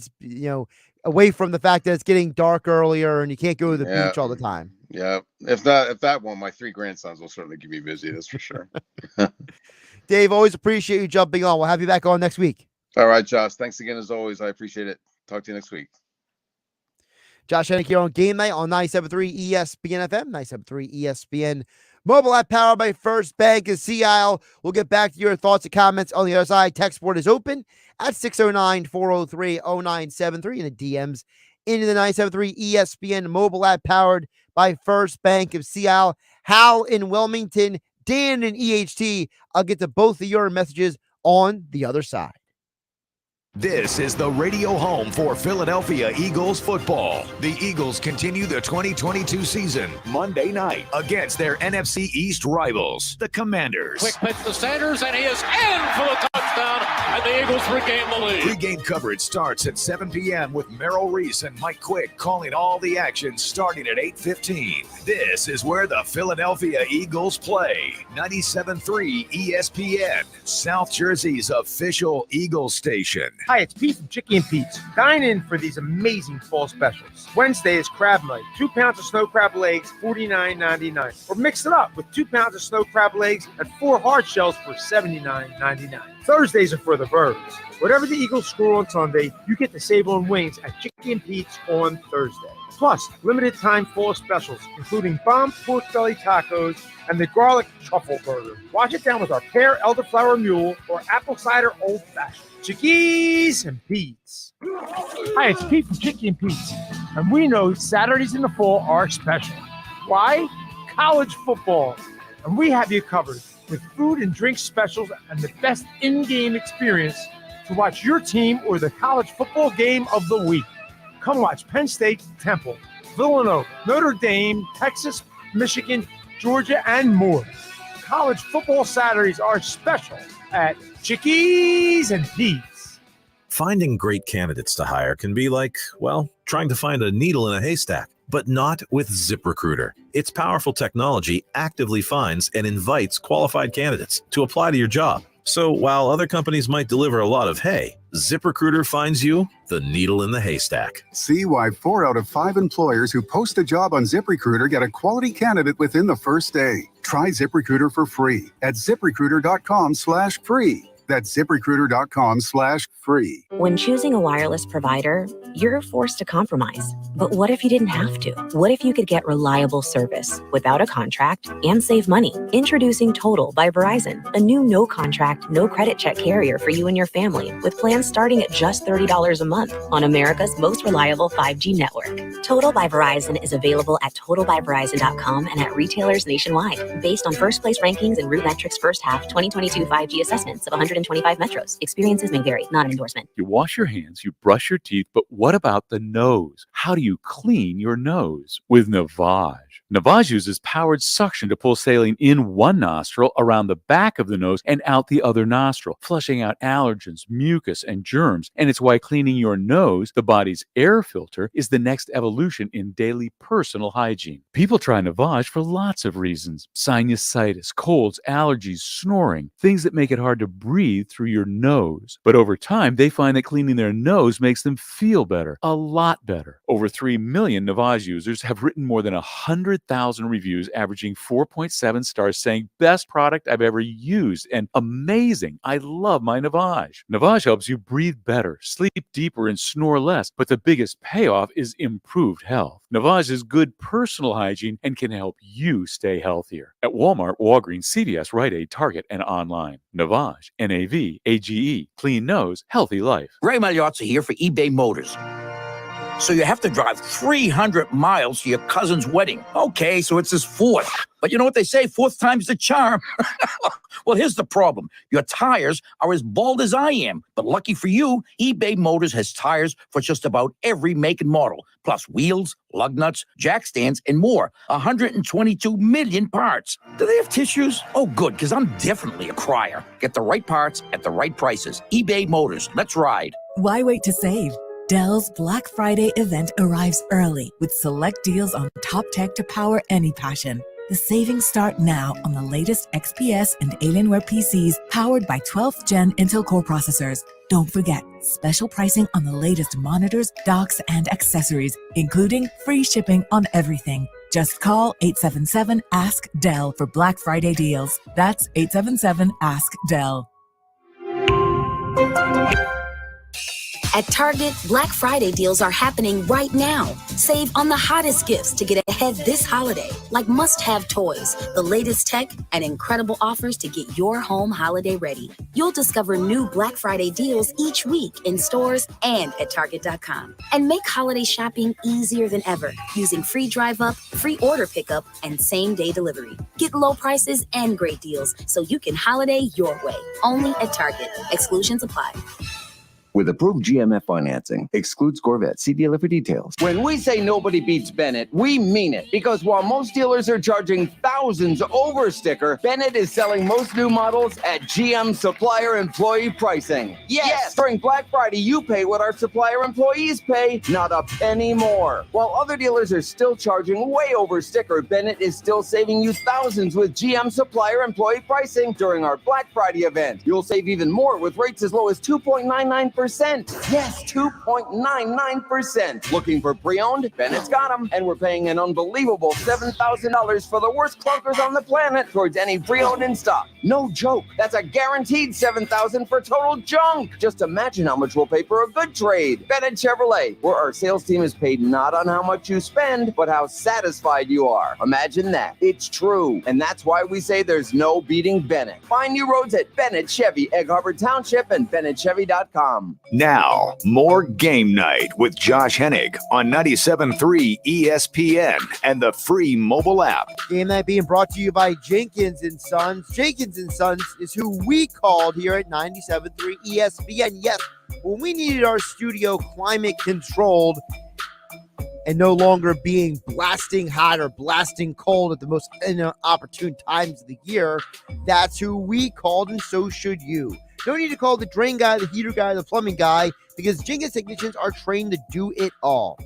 away from the fact that it's getting dark earlier and you can't go to the beach all the time. Yeah. If that one, my 3 grandsons will certainly keep me busy. That's for sure. Dave, always appreciate you jumping on. We'll have you back on next week. All right, Josh. Thanks again as always. I appreciate it. Talk to you next week. Josh Hennig here on Game Night on 97.3 ESPN FM, 97.3 ESPN mobile app powered by First Bank of Sea Isle. We'll get back to your thoughts and comments on the other side. Text board is open at 609-403-0973 and the DMs into the 97.3 ESPN mobile app powered by First Bank of Sea Isle. Hal in Wilmington, Dan in EHT. I'll get to both of your messages on the other side. This is the radio home for Philadelphia Eagles football. The Eagles continue the 2022 season Monday night against their NFC East rivals, the Commanders. Quick pitch to Sanders, and he is in for the touchdown, and the Eagles regain the lead. Pre-game coverage starts at 7 p.m. with Merrill Reese and Mike Quick calling all the action starting at 8:15. This is where the Philadelphia Eagles play. 97.3 ESPN, South Jersey's official Eagles station. Hi, it's Pete from Chicky and Pete's. Dine in for these amazing fall specials. Wednesday is crab night. 2 pounds of snow crab legs, $49.99. Or mix it up with 2 pounds of snow crab legs and 4 hard shells for $79.99. Thursdays are for the birds. Whatever the Eagles score on Sunday, you get to save on wings at Chicky and Pete's on Thursday. Plus, limited time fall specials, including bomb pork belly tacos and the garlic truffle burger. Wash it down with our pear elderflower mule or apple cider old fashioned. Chickies and Pete's. Hi, it's Pete from Chicky and Pete's. And we know Saturdays in the fall are special. Why? College football. And we have you covered with food and drink specials and the best in-game experience to watch your team or the college football game of the week. Come watch Penn State, Temple, Villanova, Notre Dame, Texas, Michigan, Georgia, and more. College football Saturdays are special at Chickies and Pete's. Finding great candidates to hire can be like, well, trying to find a needle in a haystack, but not with ZipRecruiter. Its powerful technology actively finds and invites qualified candidates to apply to your job. So while other companies might deliver a lot of hay, ZipRecruiter finds you the needle in the haystack. See why 4 out of 5 employers who post a job on ZipRecruiter get a quality candidate within the first day. Try ZipRecruiter for free at ZipRecruiter.com/free. That's ZipRecruiter.com/free. When choosing a wireless provider, you're forced to compromise. But what if you didn't have to? What if you could get reliable service without a contract and save money? Introducing Total by Verizon, a new no-contract, no-credit check carrier for you and your family, with plans starting at just $30 a month on America's most reliable 5G network. Total by Verizon is available at totalbyverizon.com and at retailers nationwide, based on first-place rankings and RootMetrics first half 2022 5G assessments of 125 metros. Experiences may vary, not an endorsement. You wash your hands, you brush your teeth, but what about the nose? How do you clean your nose? With Navage. Navage uses powered suction to pull saline in one nostril, around the back of the nose, and out the other nostril, flushing out allergens, mucus, and germs. And it's why cleaning your nose, the body's air filter, is the next evolution in daily personal hygiene. People try Navage for lots of reasons: sinusitis, colds, allergies, snoring, things that make it hard to breathe through your nose. But over time, they find that cleaning their nose makes them feel better, a lot better. Over 3 million Navage users have written more than 100,000 reviews, averaging 4.7 stars, saying, "Best product I've ever used," and "Amazing, I love my Navage." Navage helps you breathe better, sleep deeper, and snore less, but the biggest payoff is improved health. Navage is good personal hygiene and can help you stay healthier. At Walmart, Walgreens, CVS, Rite Aid, Target, and online. Navage, Navage, clean nose, healthy life. Ray Magliozzi here for eBay Motors. So you have to drive 300 miles to your cousin's wedding. Okay, so it's his fourth. But you know what they say, fourth time's the charm. Well, here's the problem. Your tires are as bald as I am. But lucky for you, eBay Motors has tires for just about every make and model, plus wheels, lug nuts, jack stands, and more. 122 million parts. Do they have tissues? Oh, good, because I'm definitely a crier. Get the right parts at the right prices. eBay Motors. Let's ride. Why wait to save? Dell's Black Friday event arrives early with select deals on top tech to power any passion. The savings start now on the latest XPS and Alienware PCs powered by 12th Gen Intel Core processors. Don't forget, special pricing on the latest monitors, docks, and accessories, including free shipping on everything. Just call 877-ASK-DELL for Black Friday deals. That's 877-ASK-DELL. At Target, Black Friday deals are happening right now. Save on the hottest gifts to get ahead this holiday, like must-have toys, the latest tech, and incredible offers to get your home holiday ready. You'll discover new Black Friday deals each week in stores and at Target.com. And make holiday shopping easier than ever using free drive-up, free order pickup, and same-day delivery. Get low prices and great deals so you can holiday your way. Only at Target. Exclusions apply. With approved GMF financing, excludes Corvette. See dealer for details. When we say nobody beats Bennett, we mean it. Because while most dealers are charging thousands over sticker, Bennett is selling most new models at GM supplier employee pricing. Yes! During Black Friday, you pay what our supplier employees pay, not a penny more. While other dealers are still charging way over sticker, Bennett is still saving you thousands with GM supplier employee pricing during our Black Friday event. You'll save even more with rates as low as 2.99%. Yes, 2.99%. Looking for pre-owned? Bennett's got them. And we're paying an unbelievable $7,000 for the worst clunkers on the planet towards any pre-owned in stock. No joke. That's a guaranteed $7,000 for total junk. Just imagine how much we'll pay for a good trade. Bennett Chevrolet, where our sales team is paid not on how much you spend, but how satisfied you are. Imagine that. It's true. And that's why we say there's no beating Bennett. Find new roads at Bennett Chevy, Egg Harbor Township, and BennettChevy.com. Now, more Game Night with Josh Hennig on 97.3 ESPN and the free mobile app. Game Night being brought to you by Jenkins & Sons. Jenkins & Sons is who we called here at 97.3 ESPN. Yes, when we needed our studio climate controlled and no longer being blasting hot or blasting cold at the most inopportune times of the year, that's who we called, and so should you. Don't need to call the drain guy, the heater guy, the plumbing guy, because Jenkins technicians are trained to do it all.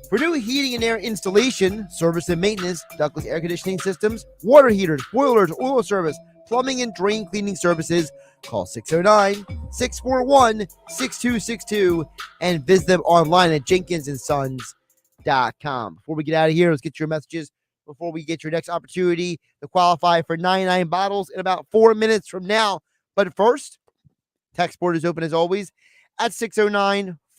For new heating and air installation, service and maintenance, ductless air conditioning systems, water heaters, boilers, oil service, plumbing and drain cleaning services, call 609-641-6262 and visit them online at jenkinsandsons.com. Before we get out of here, let's get your messages before we get your next opportunity to qualify for 99 bottles in about 4 minutes from now. But first, text board is open as always at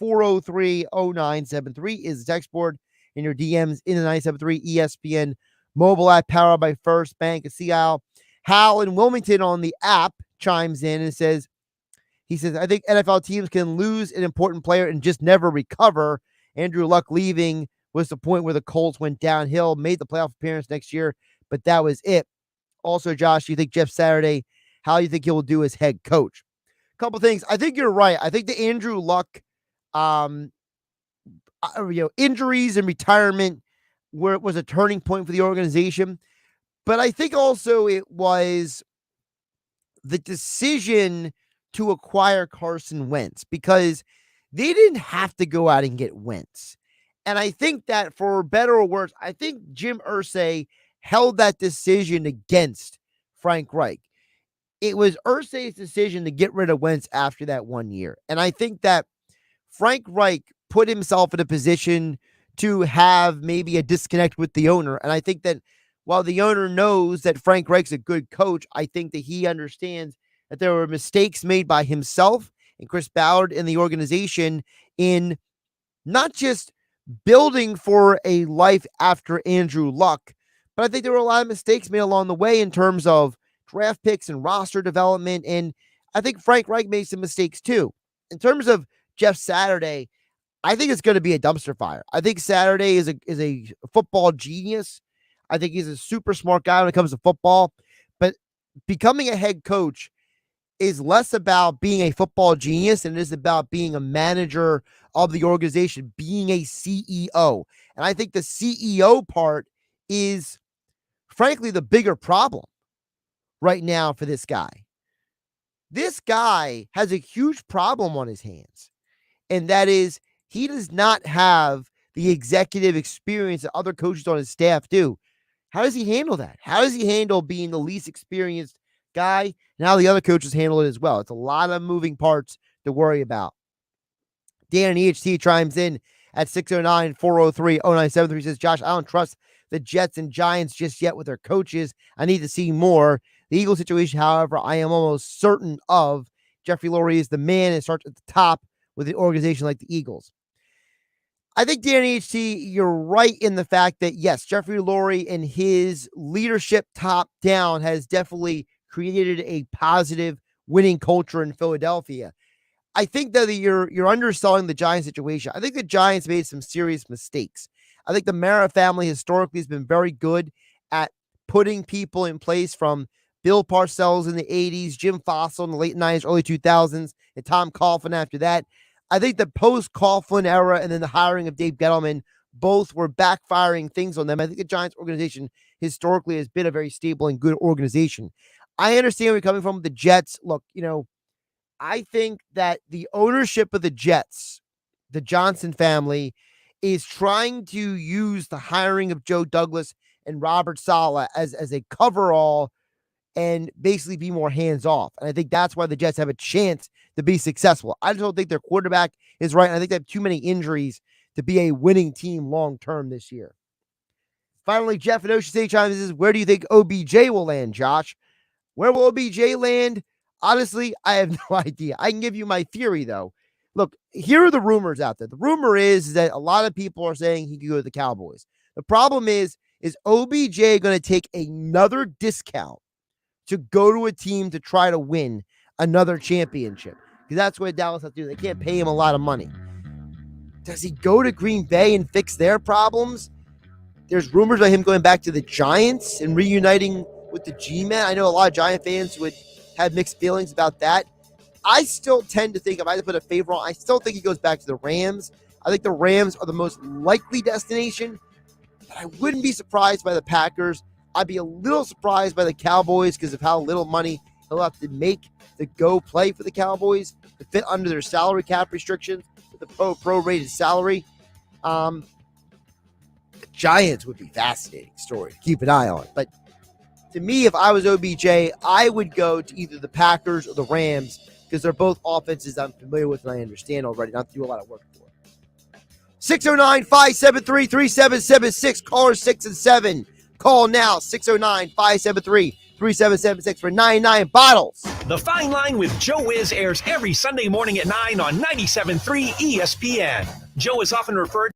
403-0973 is the text board, and your DMs in the 973 ESPN mobile app powered by First Bank of Sea Isle. Hal in Wilmington on the app chimes in and says, I think NFL teams can lose an important player and just never recover. Andrew Luck leaving was the point where the Colts went downhill, made the playoff appearance next year, but that was it. Also, Josh, you think Jeff Saturday, how do you think he will do as head coach? A couple things. I think you're right. I think the Andrew Luck injuries and retirement where it was a turning point for the organization. But I think also it was the decision to acquire Carson Wentz, because they didn't have to go out and get Wentz. And I think that for better or worse, I think Jim Irsay held that decision against Frank Reich. It was Irsay's decision to get rid of Wentz after that 1 year. And I think that Frank Reich put himself in a position to have maybe a disconnect with the owner. And I think that while the owner knows that Frank Reich's a good coach, I think that he understands that there were mistakes made by himself and Chris Ballard in the organization in not just building for a life after Andrew Luck, but I think there were a lot of mistakes made along the way in terms of draft picks and roster development. And I think Frank Reich made some mistakes too. In terms of Jeff Saturday, I think it's going to be a dumpster fire. I think Saturday is a football genius. I think he's a super smart guy when it comes to football, but becoming a head coach is less about being a football genius and it is about being a manager of the organization, being a CEO. And I think the CEO part is, frankly, the bigger problem right now for this guy. This guy has a huge problem on his hands, and that is he does not have the executive experience that other coaches on his staff do. How does he handle that? How does he handle being the least experienced guy? And how the other coaches handle it as well. It's a lot of moving parts to worry about. Dan and EHT chimes in at 609-403-0973. Says, Josh, I don't trust the Jets and Giants just yet with their coaches. I need to see more. The Eagles situation, however, I am almost certain of. Jeffrey Lurie is the man and starts at the top with an organization like the Eagles. I think, Dan HT, you're right in the fact that, yes, Jeffrey Lurie and his leadership top down has definitely created a positive winning culture in Philadelphia. I think that you're underselling the Giants situation. I think the Giants made some serious mistakes. I think the Mara family historically has been very good at putting people in place, from Bill Parcells in the 80s, Jim Fossil in the late 90s, early 2000s, and Tom Coughlin after that. I think the post-Coughlin era and then the hiring of Dave Gettleman both were backfiring things on them. I think the Giants organization historically has been a very stable and good organization. I understand where you're coming from with the Jets. Look, I think that the ownership of the Jets, the Johnson family, is trying to use the hiring of Joe Douglas and Robert Saleh as a coverall and basically be more hands-off. And I think that's why the Jets have a chance to be successful. I just don't think their quarterback is right. And I think they have too many injuries to be a winning team long-term this year. Finally, Jeff in Ocean State chimes in, where do you think OBJ will land, Josh? Where will OBJ land? Honestly, I have no idea. I can give you my theory, though. Look, here are the rumors out there. The rumor is that a lot of people are saying he could go to the Cowboys. The problem is OBJ going to take another discount to go to a team to try to win another championship? Because that's what Dallas has to do. They can't pay him a lot of money. Does he go to Green Bay and fix their problems? There's rumors about him going back to the Giants and reuniting with the G-Man. I know a lot of Giant fans would have mixed feelings about that. I still tend to think, if I had to put a favor on, I still think he goes back to the Rams. I think the Rams are the most likely destination, but I wouldn't be surprised by the Packers. I'd be a little surprised by the Cowboys because of how little money he'll have to make to go play for the Cowboys to fit under their salary cap restrictions with the pro-rated salary. The Giants would be a fascinating story to keep an eye on. But to me, if I was OBJ, I would go to either the Packers or the Rams because they're both offenses I'm familiar with and I understand already, not to do a lot of work for. 609-573-3776, caller 6 and 7. Call now, 609-573-3776. 3776 for 99 bottles. The Fine Line with Joe Wiz airs every Sunday morning at 9 on 97.3 ESPN. Joe is often referred